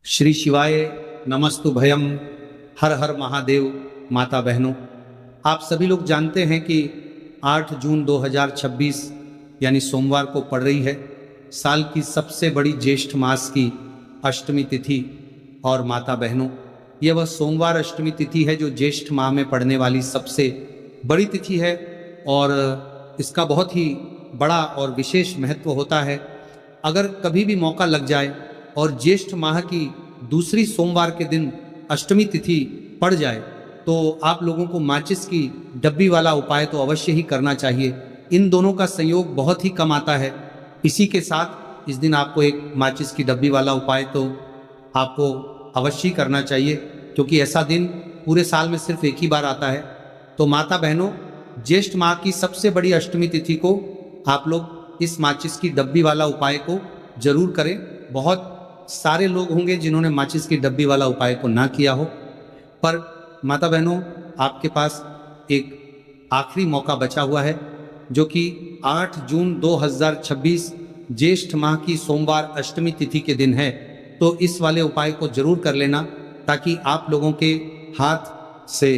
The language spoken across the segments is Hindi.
श्री शिवाय नमस्तु भयम। हर हर महादेव। माता बहनों, आप सभी लोग जानते हैं कि 8 जून 2026 यानी सोमवार को पड़ रही है साल की सबसे बड़ी ज्येष्ठ मास की अष्टमी तिथि। और माता बहनों, यह वह सोमवार अष्टमी तिथि है जो ज्येष्ठ माह में पड़ने वाली सबसे बड़ी तिथि है और इसका बहुत ही बड़ा और विशेष महत्व होता है। अगर कभी भी मौका लग जाए और ज्येष्ठ माह की दूसरी सोमवार के दिन अष्टमी तिथि पड़ जाए तो आप लोगों को माचिस की डब्बी वाला उपाय तो अवश्य ही करना चाहिए। इन दोनों का संयोग बहुत ही कम आता है। इसी के साथ इस दिन आपको एक माचिस की डब्बी वाला उपाय तो आपको अवश्य ही करना चाहिए, क्योंकि ऐसा दिन पूरे साल में सिर्फ एक ही बार आता है। तो माता बहनों, ज्येष्ठ माह की सबसे बड़ी अष्टमी तिथि को आप लोग इस माचिस की डब्बी वाला उपाय को जरूर करें। बहुत सारे लोग होंगे जिन्होंने माचिस की डब्बी वाला उपाय को ना किया हो, पर माता बहनों, आपके पास एक आखिरी मौका बचा हुआ है जो कि 8 जून 2026 ज्येष्ठ माह की सोमवार अष्टमी तिथि के दिन है। तो इस वाले उपाय को जरूर कर लेना ताकि आप लोगों के हाथ से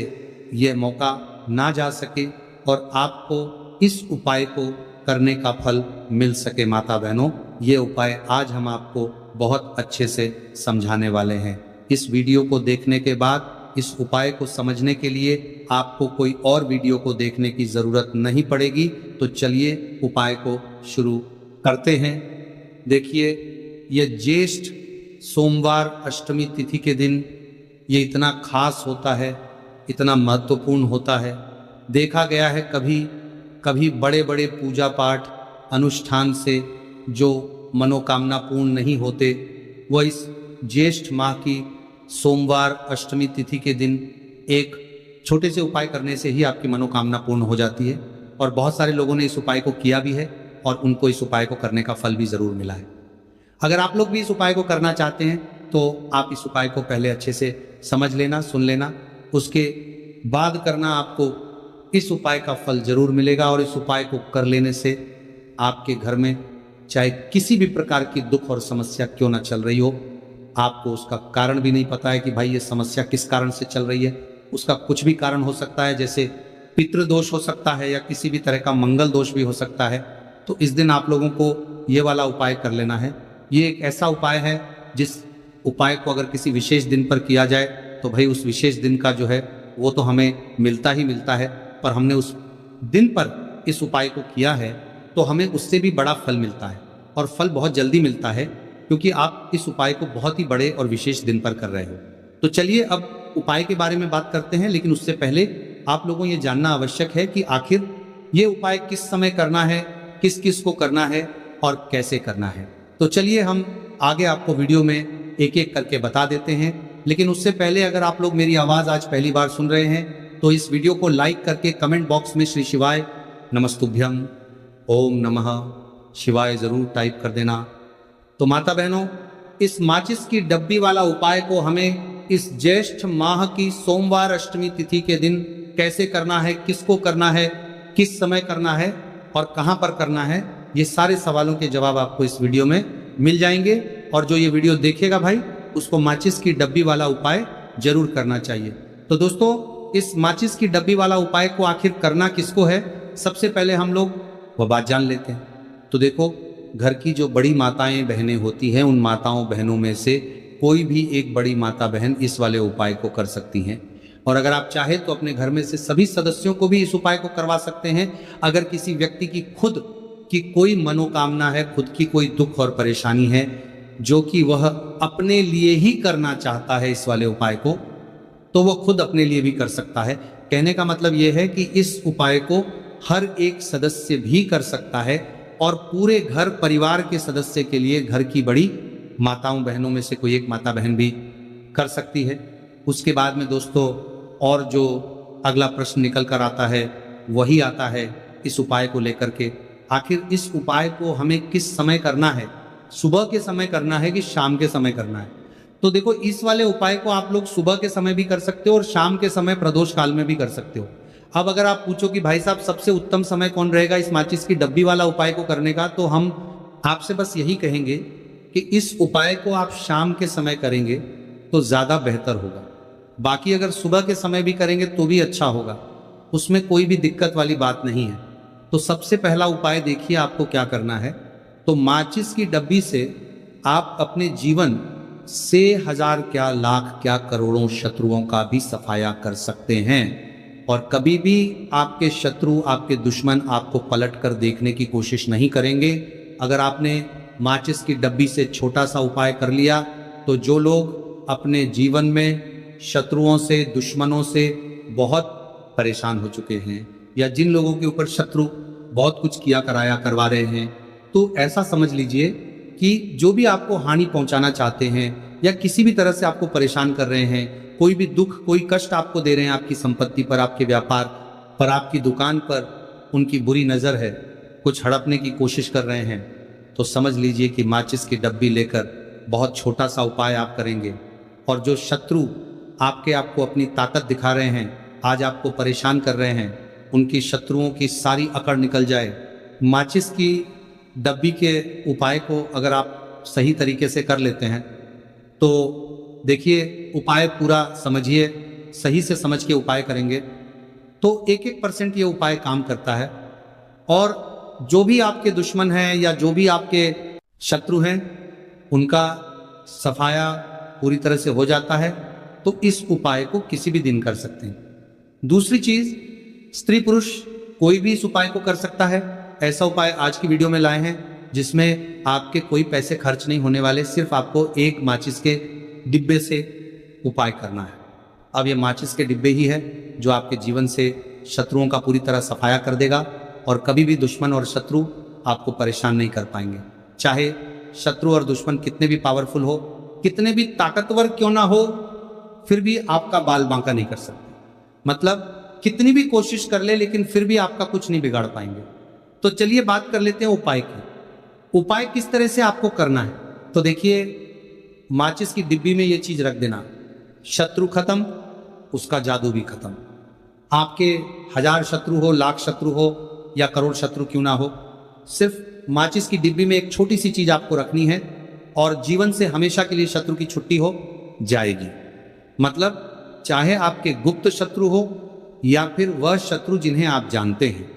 यह मौका ना जा सके और आपको इस उपाय को करने का फल मिल सके। माता बहनों, ये उपाय आज हम आपको बहुत अच्छे से समझाने वाले हैं। इस वीडियो को देखने के बाद इस उपाय को समझने के लिए आपको कोई और वीडियो को देखने की जरूरत नहीं पड़ेगी। तो चलिए उपाय को शुरू करते हैं। देखिए, यह ज्येष्ठ सोमवार अष्टमी तिथि के दिन ये इतना खास होता है, इतना महत्वपूर्ण होता है। देखा गया है कभी कभी बड़े बड़े पूजा पाठ अनुष्ठान से जो मनोकामना पूर्ण नहीं होते, वह इस ज्येष्ठ माह की सोमवार अष्टमी तिथि के दिन एक छोटे से उपाय करने से ही आपकी मनोकामना पूर्ण हो जाती है। और बहुत सारे लोगों ने इस उपाय को किया भी है और उनको इस उपाय को करने का फल भी ज़रूर मिला है। अगर आप लोग भी इस उपाय को करना चाहते हैं तो आप इस उपाय को पहले अच्छे से समझ लेना, सुन लेना, उसके बाद करना। आपको इस उपाय का फल जरूर मिलेगा और इस उपाय को कर लेने से आपके घर में चाहे किसी भी प्रकार की दुख और समस्या क्यों ना चल रही हो, आपको उसका कारण भी नहीं पता है कि भाई ये समस्या किस कारण से चल रही है। उसका कुछ भी कारण हो सकता है, जैसे पितृदोष हो सकता है या किसी भी तरह का मंगल दोष भी हो सकता है। तो इस दिन आप लोगों को ये वाला उपाय कर लेना है। ये एक ऐसा उपाय है जिस उपाय को अगर किसी विशेष दिन पर किया जाए तो भाई उस विशेष दिन का जो है वो तो हमें मिलता ही मिलता है, पर हमने उस दिन पर इस उपाय को किया है तो हमें उससे भी बड़ा फल मिलता है और फल बहुत जल्दी मिलता है, क्योंकि आप इस उपाय को बहुत ही बड़े और विशेष दिन पर कर रहे हो। तो चलिए अब उपाय के बारे में बात करते हैं, लेकिन उससे पहले आप लोगों को ये जानना आवश्यक है कि आखिर ये उपाय किस समय करना है, किस किस को करना है और कैसे करना है। तो चलिए हम आगे आपको वीडियो में एक एक करके बता देते हैं। लेकिन उससे पहले अगर आप लोग मेरी आवाज़ आज पहली बार सुन रहे हैं तो इस वीडियो को लाइक करके कमेंट बॉक्स में श्री शिवाय नमस्तुभ्यम ओम नमः शिवाय जरूर टाइप कर देना। तो माता बहनों, इस माचिस की डब्बी वाला उपाय को हमें इस ज्येष्ठ माह की सोमवार अष्टमी तिथि के दिन कैसे करना है, किसको करना है, किस समय करना है और कहां पर करना है, ये सारे सवालों के जवाब आपको इस वीडियो में मिल जाएंगे। और जो ये वीडियो देखेगा भाई, उसको माचिस की डब्बी वाला उपाय जरूर करना चाहिए। तो दोस्तों, इस माचिस की डब्बी वाला उपाय को आखिर करना किसको है, सबसे पहले हम लोग वह बात जान लेते हैं। तो देखो, घर की जो बड़ी माताएं बहनें होती हैं, उन माताओं बहनों में से कोई भी एक बड़ी माता बहन इस वाले उपाय को कर सकती हैं। और अगर आप चाहे तो अपने घर में से सभी सदस्यों को भी इस उपाय को करवा सकते हैं। अगर किसी व्यक्ति की खुद की कोई मनोकामना है, खुद की कोई दुख और परेशानी है जो कि वह अपने लिए ही करना चाहता है इस वाले उपाय को, तो वह खुद अपने लिए भी कर सकता है। कहने का मतलब यह है कि इस उपाय को हर एक सदस्य भी कर सकता है और पूरे घर परिवार के सदस्य के लिए घर की बड़ी माताओं बहनों में से कोई एक माता बहन भी कर सकती है। उसके बाद में दोस्तों और जो अगला प्रश्न निकल कर आता है वही आता है इस उपाय को लेकर के, आखिर इस उपाय को हमें किस समय करना है, सुबह के समय करना है कि शाम के समय करना है। तो देखो, इस वाले उपाय को आप लोग सुबह के समय भी कर सकते हो और शाम के समय प्रदोष काल में भी कर सकते हो। अब अगर आप पूछो कि भाई साहब सबसे उत्तम समय कौन रहेगा इस माचिस की डब्बी वाला उपाय को करने का, तो हम आपसे बस यही कहेंगे कि इस उपाय को आप शाम के समय करेंगे तो ज़्यादा बेहतर होगा। बाकी अगर सुबह के समय भी करेंगे तो भी अच्छा होगा, उसमें कोई भी दिक्कत वाली बात नहीं है। तो सबसे पहला उपाय देखिए आपको क्या करना है। तो माचिस की डब्बी से आप अपने जीवन से हजार क्या लाख क्या करोड़ों शत्रुओं का भी सफाया कर सकते हैं। और कभी भी आपके शत्रु, आपके दुश्मन आपको पलट कर देखने की कोशिश नहीं करेंगे। अगर आपने माचिस की डब्बी से छोटा सा उपाय कर लिया तो जो लोग अपने जीवन में शत्रुओं से, दुश्मनों से बहुत परेशान हो चुके हैं, या जिन लोगों के ऊपर शत्रु बहुत कुछ किया कराया करवा रहे हैं, तो ऐसा समझ लीजिए कि जो भी आपको हानि पहुंचाना चाहते हैं या किसी भी तरह से आपको परेशान कर रहे हैं, कोई भी दुख, कोई कष्ट आपको दे रहे हैं, आपकी संपत्ति पर, आपके व्यापार पर, आपकी दुकान पर उनकी बुरी नज़र है, कुछ हड़पने की कोशिश कर रहे हैं, तो समझ लीजिए कि माचिस की डब्बी लेकर बहुत छोटा सा उपाय आप करेंगे। और जो शत्रु आपको अपनी ताकत दिखा रहे हैं, आज आपको परेशान कर रहे हैं, उनकी शत्रुओं की सारी अकड़ निकल जाए। माचिस की डब्बी के उपाय को अगर आप सही तरीके से कर लेते हैं तो देखिए, उपाय पूरा समझिए, सही से समझ के उपाय करेंगे तो 1% ये उपाय काम करता है। और जो भी आपके दुश्मन हैं या जो भी आपके शत्रु हैं, उनका सफाया पूरी तरह से हो जाता है। तो इस उपाय को किसी भी दिन कर सकते हैं। दूसरी चीज, स्त्री पुरुष कोई भी इस उपाय को कर सकता है। ऐसा उपाय आज की वीडियो में लाए हैं जिसमें आपके कोई पैसे खर्च नहीं होने वाले, सिर्फ आपको एक माचिस के डिब्बे से उपाय करना है। अब ये माचिस के डिब्बे ही है जो आपके जीवन से शत्रुओं का पूरी तरह सफाया कर देगा और कभी भी दुश्मन और शत्रु आपको परेशान नहीं कर पाएंगे। चाहे शत्रु और दुश्मन कितने भी पावरफुल हो, कितने भी ताकतवर क्यों ना हो, फिर भी आपका बाल बांका नहीं कर सकते। मतलब कितनी भी कोशिश कर ले लेकिन फिर भी आपका कुछ नहीं बिगाड़ पाएंगे। तो चलिए बात कर लेते हैं उपाय की। उपाय किस तरह से आपको करना है। तो देखिए, माचिस की डिब्बी में ये चीज रख देना, शत्रु खत्म, उसका जादू भी खत्म। आपके 1000 शत्रु हो, लाख शत्रु हो या करोड़ शत्रु क्यों ना हो, सिर्फ माचिस की डिब्बी में एक छोटी सी चीज आपको रखनी है और जीवन से हमेशा के लिए शत्रु की छुट्टी हो जाएगी। मतलब चाहे आपके गुप्त शत्रु हो या फिर वह शत्रु जिन्हें आप जानते हैं,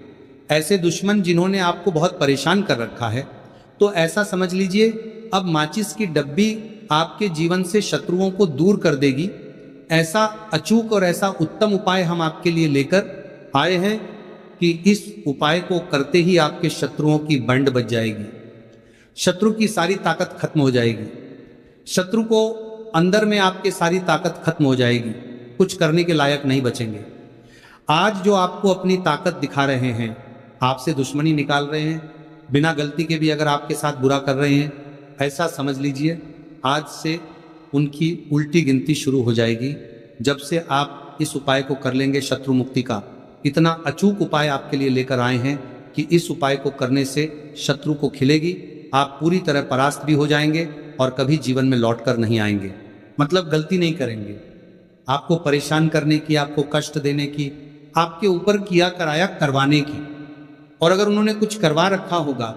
ऐसे दुश्मन जिन्होंने आपको बहुत परेशान कर रखा है, तो ऐसा समझ लीजिए अब माचिस की डब्बी आपके जीवन से शत्रुओं को दूर कर देगी। ऐसा अचूक और ऐसा उत्तम उपाय हम आपके लिए लेकर आए हैं कि इस उपाय को करते ही आपके शत्रुओं की बंड बच जाएगी, शत्रु की सारी ताकत खत्म हो जाएगी, शत्रु को अंदर में आपके सारी ताकत खत्म हो जाएगी, कुछ करने के लायक नहीं बचेंगे। आज जो आपको अपनी ताकत दिखा रहे हैं, आपसे दुश्मनी निकाल रहे हैं, बिना गलती के भी अगर आपके साथ बुरा कर रहे हैं, ऐसा समझ लीजिए आज से उनकी उल्टी गिनती शुरू हो जाएगी। जब से आप इस उपाय को कर लेंगे, शत्रु मुक्ति का इतना अचूक उपाय आपके लिए लेकर आए हैं कि इस उपाय को करने से शत्रु को खिलेगी, आप पूरी तरह परास्त भी हो जाएंगे और कभी जीवन में लौट कर नहीं आएंगे। मतलब गलती नहीं करेंगे, आपको परेशान करने की, आपको कष्ट देने की, आपके ऊपर किया कराया करवाने की। और अगर उन्होंने कुछ करवा रखा होगा,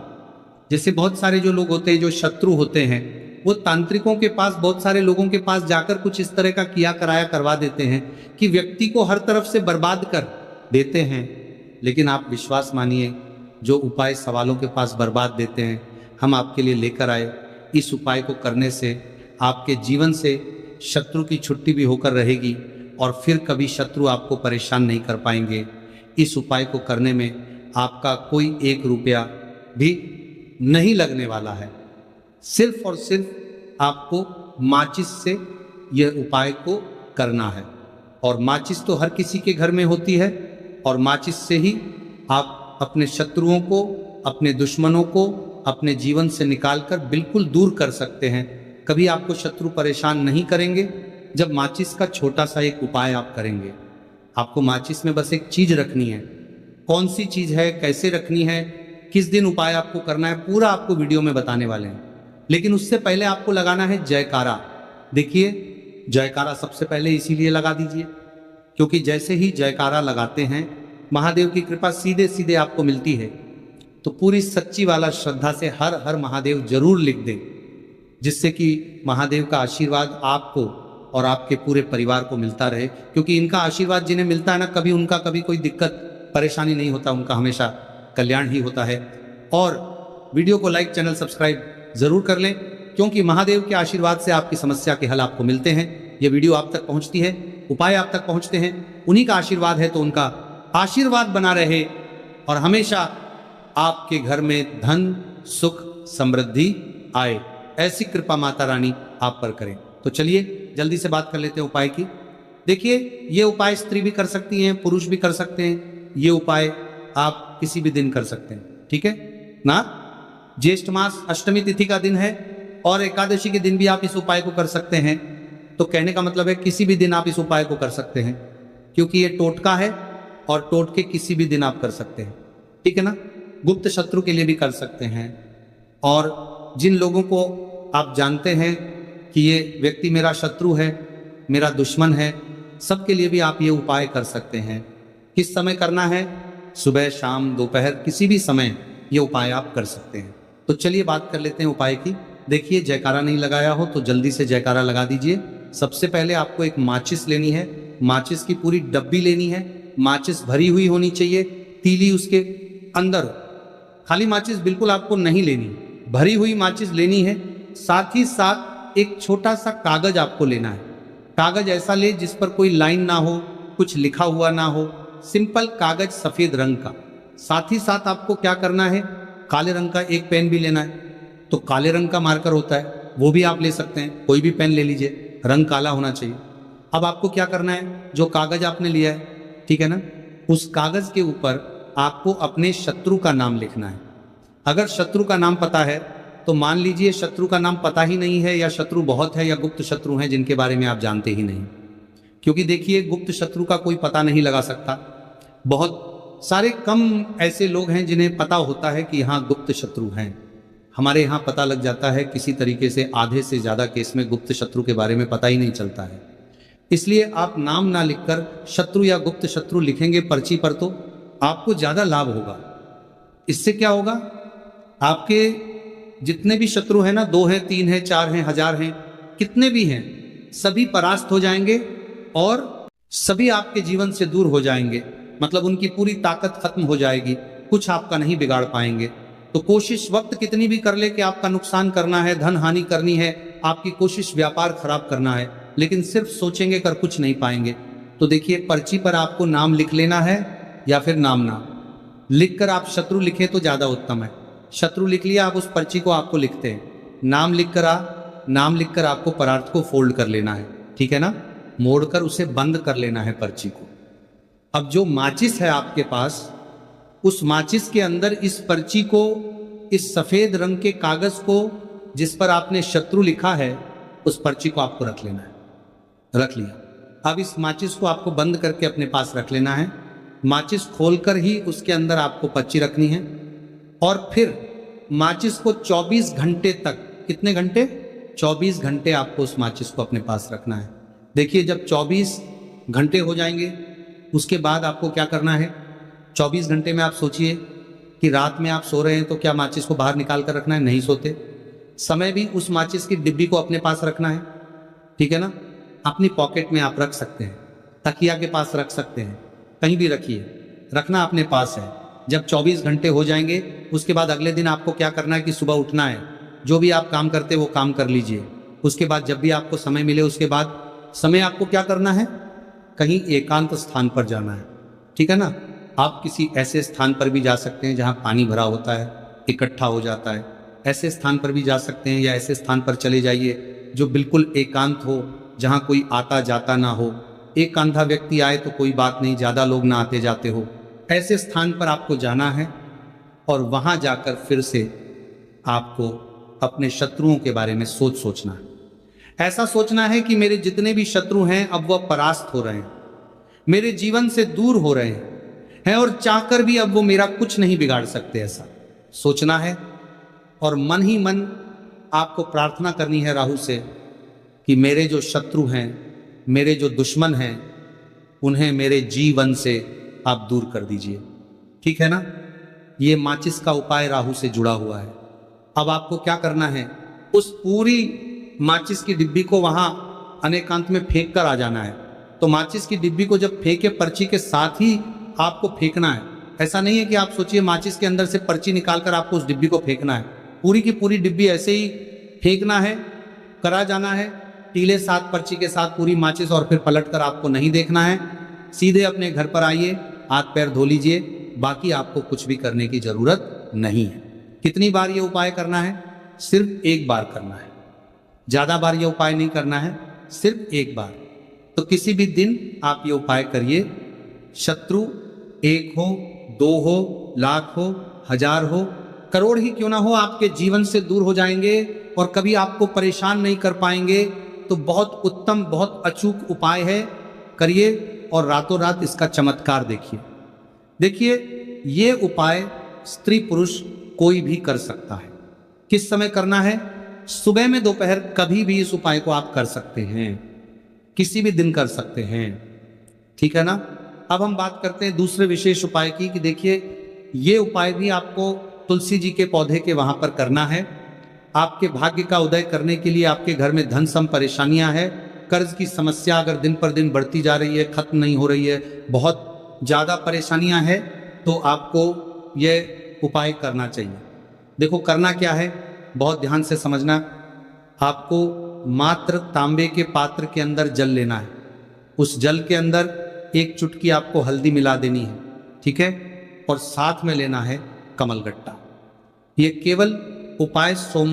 जैसे बहुत सारे जो लोग होते हैं जो शत्रु होते हैं, वो तांत्रिकों के पास, बहुत सारे लोगों के पास जाकर कुछ इस तरह का किया कराया करवा देते हैं कि व्यक्ति को हर तरफ से बर्बाद कर देते हैं। लेकिन आप विश्वास मानिए, जो उपाय सवालों के पास बर्बाद देते हैं, हम आपके लिए लेकर आए। इस उपाय को करने से आपके जीवन से शत्रु की छुट्टी भी होकर रहेगी और फिर कभी शत्रु आपको परेशान नहीं कर पाएंगे। इस उपाय को करने में आपका कोई 1 रुपया भी नहीं लगने वाला है। सिर्फ और सिर्फ आपको माचिस से यह उपाय को करना है। और माचिस तो हर किसी के घर में होती है और माचिस से ही आप अपने शत्रुओं को, अपने दुश्मनों को अपने जीवन से निकालकर बिल्कुल दूर कर सकते हैं। कभी आपको शत्रु परेशान नहीं करेंगे जब माचिस का छोटा सा एक उपाय आप करेंगे। आपको माचिस में बस एक चीज रखनी है। कौन सी चीज है, कैसे रखनी है, किस दिन उपाय आपको करना है, पूरा आपको वीडियो में बताने वाले हैं। लेकिन उससे पहले आपको लगाना है जयकारा। देखिए, जयकारा सबसे पहले इसीलिए लगा दीजिए क्योंकि जैसे ही जयकारा लगाते हैं, महादेव की कृपा सीधे सीधे आपको मिलती है। तो पूरी सच्ची वाला श्रद्धा से हर हर महादेव जरूर लिख दें। जिससे कि महादेव का आशीर्वाद आपको और आपके पूरे परिवार को मिलता रहे, क्योंकि इनका आशीर्वाद जिन्हें मिलता है ना, कभी उनका कभी कोई दिक्कत परेशानी नहीं होता, उनका हमेशा कल्याण ही होता है। और वीडियो को लाइक, चैनल सब्सक्राइब जरूर कर लें, क्योंकि महादेव के आशीर्वाद से आपकी समस्या के हल आपको मिलते हैं। ये वीडियो आप तक पहुंचती है, उपाय आप तक पहुंचते हैं, उन्हीं का आशीर्वाद है, तो उनका आशीर्वाद बना रहे और हमेशा आपके घर में धन, सुख, समृद्धि आए, ऐसी कृपा माता रानी आप पर करें। तो चलिए जल्दी से बात कर लेते हैं उपाय की। देखिए, ये उपाय स्त्री भी कर सकती हैं, पुरुष भी कर सकते हैं। ये उपाय आप किसी भी दिन कर सकते हैं, ठीक है ना। ज्येष्ठ मास अष्टमी तिथि का दिन है और एकादशी के दिन भी आप इस उपाय को कर सकते हैं। तो कहने का मतलब है किसी भी दिन आप इस उपाय को कर सकते हैं, क्योंकि ये टोटका है और टोटके किसी भी दिन आप कर सकते हैं, ठीक है ना। गुप्त शत्रु के लिए भी कर सकते हैं, और जिन लोगों को आप जानते हैं कि ये व्यक्ति मेरा शत्रु है, मेरा दुश्मन है, सबके लिए भी आप ये उपाय कर सकते हैं। किस समय करना है? सुबह, शाम, दोपहर, किसी भी समय ये उपाय आप कर सकते हैं। तो चलिए बात कर लेते हैं उपाय की। देखिए, जयकारा नहीं लगाया हो तो जल्दी से जयकारा लगा दीजिए। सबसे पहले आपको एक माचिस लेनी है, माचिस की पूरी डब्बी लेनी है। माचिस भरी हुई होनी चाहिए, तीली उसके अंदर, खाली माचिस बिल्कुल आपको नहीं लेनी, भरी हुई माचिस लेनी है। साथ ही साथ एक छोटा सा कागज आपको लेना है। कागज ऐसा ले जिस पर कोई लाइन ना हो, कुछ लिखा हुआ ना हो, सिंपल कागज सफेद रंग का। साथ ही साथ आपको क्या करना है, काले रंग का एक पेन भी लेना है। तो काले रंग का मार्कर होता है, वो भी आप ले सकते हैं, कोई भी पेन ले लीजिए, रंग काला होना चाहिए। अब आपको क्या करना है, जो कागज आपने लिया है, ठीक है ना, उस कागज के ऊपर आपको अपने शत्रु का नाम लिखना है। अगर शत्रु का नाम पता है तो मान लीजिए शत्रु का नाम पता ही नहीं है, या शत्रु बहुत है, या गुप्त शत्रु हैं जिनके बारे में आप जानते ही नहीं। क्योंकि देखिए, गुप्त शत्रु का कोई पता नहीं लगा सकता। बहुत सारे कम ऐसे लोग हैं जिन्हें पता होता है कि यहाँ गुप्त शत्रु हैं। हमारे यहाँ पता लग जाता है किसी तरीके से, आधे से ज्यादा केस में गुप्त शत्रु के बारे में पता ही नहीं चलता है। इसलिए आप नाम ना लिखकर शत्रु या गुप्त शत्रु लिखेंगे पर्ची पर तो आपको ज्यादा लाभ होगा। इससे क्या होगा, आपके जितने भी शत्रु हैं ना, 2 हैं, 3 हैं, 4 हैं, 1000 हैं, कितने भी हैं, सभी परास्त हो जाएंगे और सभी आपके जीवन से दूर हो जाएंगे। मतलब उनकी पूरी ताकत खत्म हो जाएगी, कुछ आपका नहीं बिगाड़ पाएंगे। तो कोशिश वक्त कितनी भी कर ले कि आपका नुकसान करना है, धन हानि करनी है, आपकी कोशिश व्यापार खराब करना है, लेकिन सिर्फ सोचेंगे कर कुछ नहीं पाएंगे। तो देखिए, पर्ची पर आपको नाम लिख लेना है, या फिर नाम ना लिखकर आप शत्रु लिखें तो ज्यादा उत्तम है। शत्रु लिख लिया, आप उस पर्ची को आपको लिखते हैं, नाम लिखकर आपको परार्थ को फोल्ड कर लेना है, ठीक है ना, मोड़कर उसे बंद कर लेना है पर्ची को। अब जो माचिस है आपके पास, उस माचिस के अंदर इस पर्ची को, इस सफेद रंग के कागज को जिस पर आपने शत्रु लिखा है, उस पर्ची को आपको रख लेना है। रख लिया। अब इस माचिस को आपको बंद करके अपने पास रख लेना है। माचिस खोलकर ही उसके अंदर आपको पर्ची रखनी है, और फिर माचिस को 24 घंटे तक, कितने घंटे, 24 घंटे आपको उस माचिस को अपने पास रखना है। देखिए, जब 24 घंटे हो जाएंगे, उसके बाद आपको क्या करना है, 24 घंटे में आप सोचिए कि रात में आप सो रहे हैं तो क्या माचिस को बाहर निकाल कर रखना है? नहीं सोते। समय भी उस माचिस की डिब्बी को अपने पास रखना है, ठीक है ना। अपनी पॉकेट में आप रख सकते हैं, तकिया के पास रख सकते हैं, कहीं भी रखिए, रखना अपने पास है। जब 24 घंटे हो जाएंगे, उसके बाद अगले दिन आपको क्या करना है कि सुबह उठना है, जो भी आप काम करते वो काम कर लीजिए। उसके बाद जब भी आपको समय मिले, उसके बाद समय आपको क्या करना है, कहीं एकांत स्थान पर जाना है, ठीक है ना। आप किसी ऐसे स्थान पर भी जा सकते हैं जहां पानी भरा होता है, इकट्ठा हो जाता है, ऐसे स्थान पर भी जा सकते हैं, या ऐसे स्थान पर चले जाइए जो बिल्कुल एकांत हो, जहां कोई आता जाता ना हो। एक अंधा व्यक्ति आए तो कोई बात नहीं, ज्यादा लोग ना आते जाते हो, ऐसे स्थान पर आपको जाना है। और वहां जाकर फिर से आपको अपने शत्रुओं के बारे में सोचना है। ऐसा सोचना है कि मेरे जितने भी शत्रु हैं अब वह परास्त हो रहे हैं, मेरे जीवन से दूर हो रहे हैं, और चाहकर भी अब वो मेरा कुछ नहीं बिगाड़ सकते, ऐसा सोचना है। और मन ही मन आपको प्रार्थना करनी है राहु से कि मेरे जो शत्रु हैं, मेरे जो दुश्मन हैं, उन्हें मेरे जीवन से आप दूर कर दीजिए, ठीक है ना। ये माचिस का उपाय राहु से जुड़ा हुआ है। अब आपको क्या करना है, उस पूरी माचिस की डिब्बी को वहां अनेकांत में फेंक कर आ जाना है। तो माचिस की डिब्बी को जब फेंके पर्ची के साथ ही आपको फेंकना है। ऐसा नहीं है कि आप सोचिए माचिस के अंदर से पर्ची निकालकर आपको उस डिब्बी को फेंकना है। पूरी की पूरी डिब्बी ऐसे ही फेंकना है, करा जाना है टीले साथ पर्ची के साथ पूरी माचिस, और फिर पलटकर आपको नहीं देखना है। सीधे अपने घर पर आइए, हाथ पैर धो लीजिए, बाकी आपको कुछ भी करने की जरूरत नहीं है। कितनी बार ये उपाय करना है? सिर्फ एक बार करना है, ज्यादा बार ये उपाय नहीं करना है, सिर्फ एक बार। तो किसी भी दिन आप ये उपाय करिए। शत्रु 1 हो, 2 हो, लाख हो, 1000 हो, करोड़ ही क्यों ना हो, आपके जीवन से दूर हो जाएंगे और कभी आपको परेशान नहीं कर पाएंगे। तो बहुत उत्तम, बहुत अचूक उपाय है, करिए और रातों रात इसका चमत्कार देखिए। देखिए, ये उपाय स्त्री पुरुष कोई भी कर सकता है। किस समय करना है? सुबह में, दोपहर, कभी भी इस उपाय को आप कर सकते हैं, किसी भी दिन कर सकते हैं, ठीक है ना। अब हम बात करते हैं दूसरे विशेष उपाय की कि देखिए, ये उपाय भी आपको तुलसी जी के पौधे के वहां पर करना है। आपके भाग्य का उदय करने के लिए आपके घर में धन सम परेशानियां है, कर्ज की समस्या अगर दिन पर दिन बढ़ती जा रही है, खत्म नहीं हो रही है, बहुत ज्यादा परेशानियां हैं, तो आपको यह उपाय करना चाहिए। देखो करना क्या है, बहुत ध्यान से समझना। आपको मात्र तांबे के पात्र के अंदर जल लेना है। उस जल के अंदर 1 चुटकी आपको हल्दी मिला देनी है, ठीक है, और साथ में लेना है कमलगट्टा। ये केवल उपाय सोम